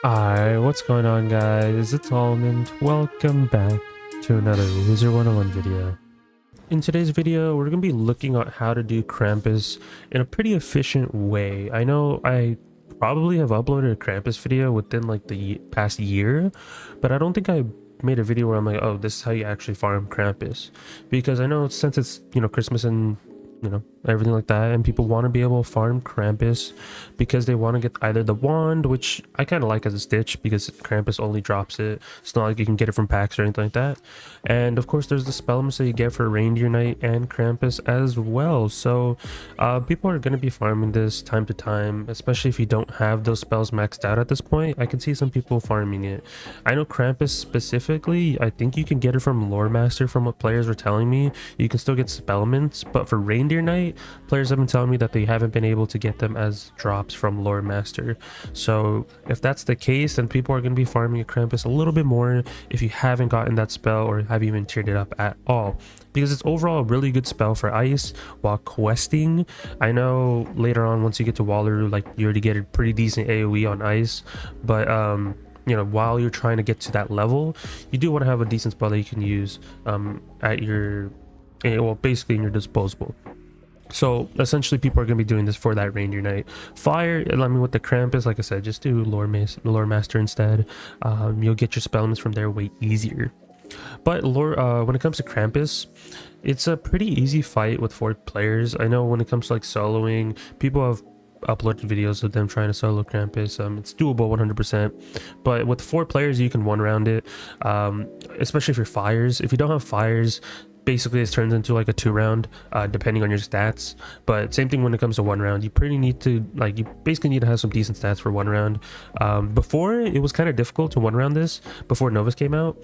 Hi, what's going on guys? It's Almond. Welcome back to another Wizard101 video. In today's video, we're going to be looking at how to do Krampus in a pretty efficient way. I know I probably have uploaded a Krampus video within like the past year, but I don't think I made a video where I'm like, oh, this is how you actually farm Krampus. Because I know since it's, Christmas and everything like that, and people want to be able to farm Krampus because they want to get either the wand, which I kind of like as a stitch because Krampus only drops it. It's not like you can get it from packs or anything like that. And of course there's the spellments that you get for Reindeer Knight and Krampus as well. So people are going to be farming this time to time, especially if you don't have those spells maxed out at this point. I can see some people farming it. I know Krampus specifically, I think you can get it from Lore Master from what players were telling me. You can still get spellments, but for Reindeer Knight, players have been telling me that they haven't been able to get them as drops from Lore Master. So if that's the case, then people are going to be farming a Krampus a little bit more if you haven't gotten that spell or have even tiered it up at all, because it's overall a really good spell for ice while questing. I know later on, once you get to Waller, like, you already get a pretty decent AoE on ice, but while you're trying to get to that level, you do want to have a decent spell that you can use at your basically in your disposable. So essentially people are going to be doing this for that Reindeer Knight. Fire, I mean, with the Krampus, like I said, just do Lore Master instead. You'll get your spellments from there way easier. But when it comes to Krampus, it's a pretty easy fight with 4 players. I know when it comes to like soloing, people have uploaded videos of them trying to solo Krampus. It's doable 100%, but with 4 players you can one round it, especially if you're fires. If you don't have fires, basically it turns into like a 2 round, depending on your stats. But same thing when it comes to 1 round, you pretty need to, like, you basically need to have some decent stats for 1 round. Before, it was kind of difficult to 1 round this before Novus came out,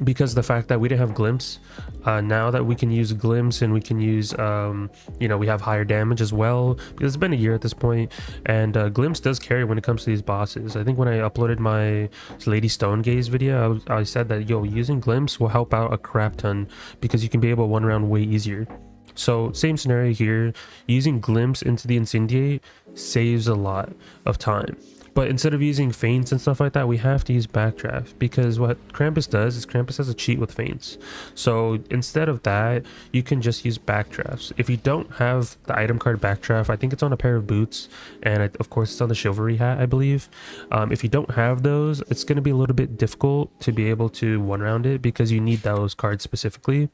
because the fact that we didn't have glimpse. Now that we can use glimpse and we can use we have higher damage as well, because it's been a year at this point, and glimpse does carry when it comes to these bosses. I think when I uploaded my Lady Stone Gaze video, I said that using glimpse will help out a crap ton, because you can be able to 1 round way easier. So same scenario here, using glimpse into the incendiate saves a lot of time. But instead of using feints and stuff like that, we have to use backdraft, because what Krampus does is Krampus has a cheat with feints. So instead of that, you can just use backdrafts. If you don't have the item card backdraft, I think it's on a pair of boots, and of course it's on the chivalry hat, I believe. If you don't have those, it's going to be a little bit difficult to be able to 1 round it, because you need those cards specifically.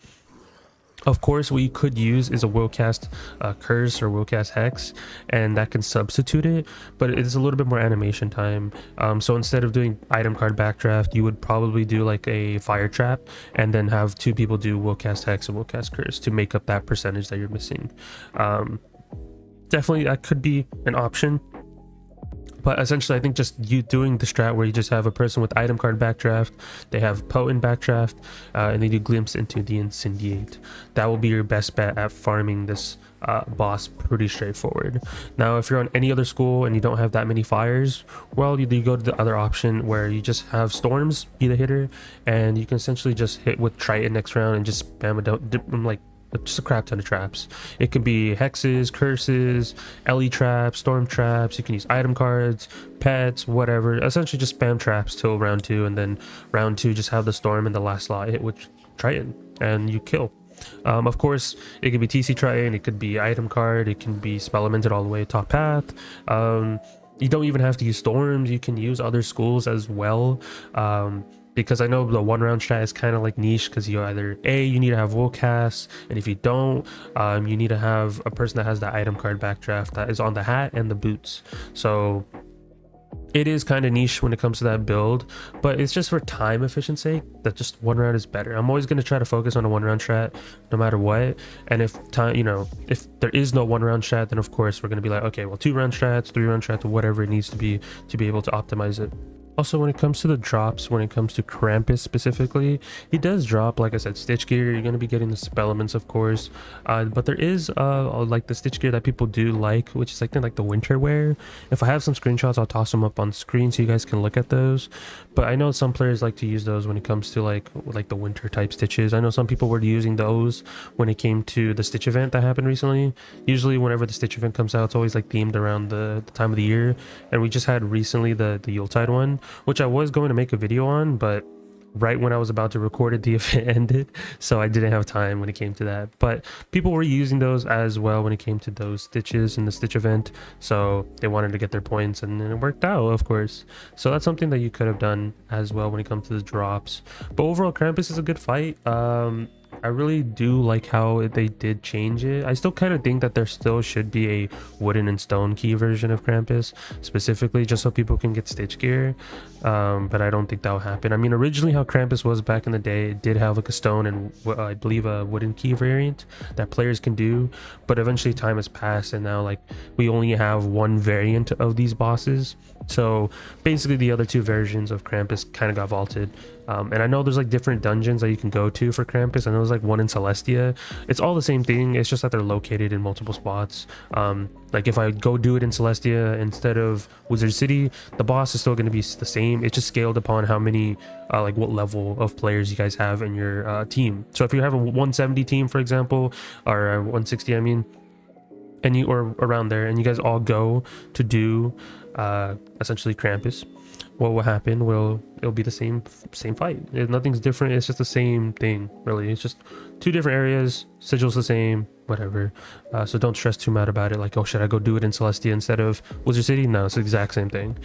Of course, what you could use is a Willcast Curse or Willcast Hex, and that can substitute it, but it's a little bit more animation time. So instead of doing item card backdraft, you would probably do like a Fire Trap, and then have 2 people do Willcast Hex and Willcast Curse to make up that percentage that you're missing. Definitely, that could be an option. But essentially, I think just you doing the strat where you just have a person with item card backdraft, they have potent backdraft, and they do glimpse into the incendiate. That will be your best bet at farming this boss pretty straightforward. Now, if you're on any other school and you don't have that many fires, well, you go to the other option where you just have storms be the hitter, and you can essentially just hit with Triton next round and just spam just a crap ton of traps. It could be hexes, curses, LE traps, storm traps. You can use item cards, pets, whatever. Essentially just spam traps till round 2, and then round 2 just have the storm in the last slot hit with Triton and you kill. Of course, it could be TC Triton, it could be item card, it can be spell elemented all the way top path. You don't even have to use storms, you can use other schools as well. Because I know the 1 round strat is kind of like niche, because you either you need to have Willcast, and if you don't, you need to have a person that has the item card backdraft that is on the hat and the boots. So it is kind of niche when it comes to that build, but it's just for time efficiency that just 1 round is better. I'm always going to try to focus on a 1 round strat no matter what, and if if there is no 1 round strat, then of course we're going to be like, okay, well, 2 round strats, 3 round strats, whatever it needs to be able to optimize it. Also, when it comes to the drops, when it comes to Krampus specifically, he does drop, like I said, Stitch Gear. You're going to be getting the spell elements, of course. But there is like the Stitch Gear that people do like, which is like the winter wear. If I have some screenshots, I'll toss them up on screen so you guys can look at those. But I know some players like to use those when it comes to like the winter type stitches. I know some people were using those when it came to the Stitch event that happened recently. Usually whenever the Stitch event comes out, it's always like themed around the time of the year. And we just had recently the Yuletide one, which I was going to make a video on, but right when I was about to record it, the event ended, so I didn't have time when it came to that. But people were using those as well when it came to those stitches in the Stitch event, so they wanted to get their points, and it worked out, of course. So that's something that you could have done as well when it comes to the drops. But overall, Krampus is a good fight. I really do like how they did change it. I still kind of think that there still should be a wooden and stone key version of Krampus, specifically just so people can get Stitch Gear, but I don't think that will happen. I mean, originally how Krampus was back in the day, it did have like a stone and I believe a wooden key variant that players can do, but eventually time has passed and now like we only have one variant of these bosses. So basically the other two versions of Krampus kind of got vaulted. And I know there's like different dungeons that you can go to for Krampus. I know there's like one in Celestia. It's all the same thing, it's just that they're located in multiple spots. Like if I go do it in Celestia instead of Wizard City, the boss is still going to be the same. It's just scaled upon how many like what level of players you guys have in your team. So if you have a 170 team, for example, or a 160, I mean, and you or around there, and you guys all go to do essentially Krampus, what will happen it'll be the same fight. Nothing's different, it's just the same thing, really. It's just two different areas, sigils the same, whatever. So don't stress too much about it, like, oh, should I go do it in Celestia instead of Wizard City? No, it's the exact same thing.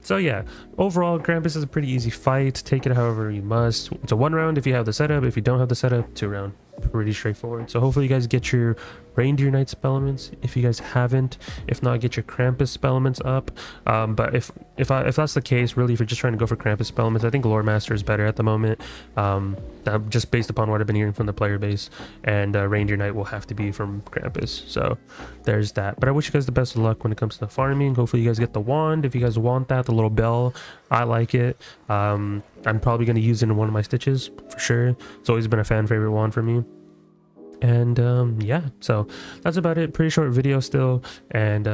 So yeah, overall, Krampus is a pretty easy fight. Take it however you must. It's a 1 round if you have the setup. If you don't have the setup, 2 round. Pretty straightforward. So hopefully you guys get your Reindeer Knight spell elements if you guys haven't. If not, get your Krampus spell elements up. But if that's the case, really, if you're just trying to go for Krampus spell elements, I think Lore Master is better at the moment. Just based upon what I've been hearing from the player base, and Reindeer Knight will have to be from Krampus. So there's that. But I wish you guys the best of luck when it comes to the farming. Hopefully you guys get the wand if you guys want that, the little bell. I like it. I'm probably going to use it in one of my stitches for sure. It's always been a fan favorite wand for me. And yeah, so that's about it. Pretty short video still, and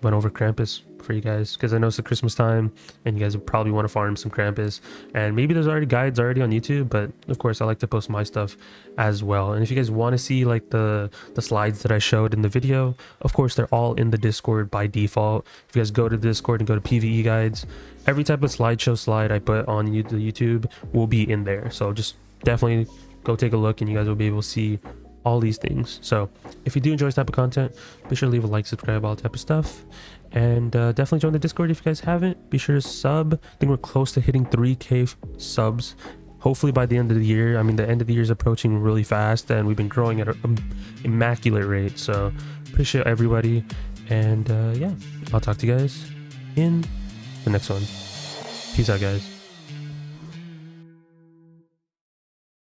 went over Krampus for you guys because I know it's the Christmas time and you guys would probably want to farm some Krampus, and maybe there's already guides on YouTube, but of course I like to post my stuff as well. And if you guys want to see like the slides that I showed in the video, of course they're all in the Discord by default. If you guys go to the Discord and go to PvE guides, every type of slideshow slide I put on the YouTube will be in there, so just definitely go take a look and you guys will be able to see all these things. So if you do enjoy this type of content, be sure to leave a like, subscribe, all that type of stuff, and definitely join the Discord if you guys haven't. Be sure to sub. I think we're close to hitting 3k subs, hopefully by the end of the year. I mean, the end of the year is approaching really fast and we've been growing at an immaculate rate, so appreciate everybody. And yeah, I'll talk to you guys in the next one. Peace out, guys.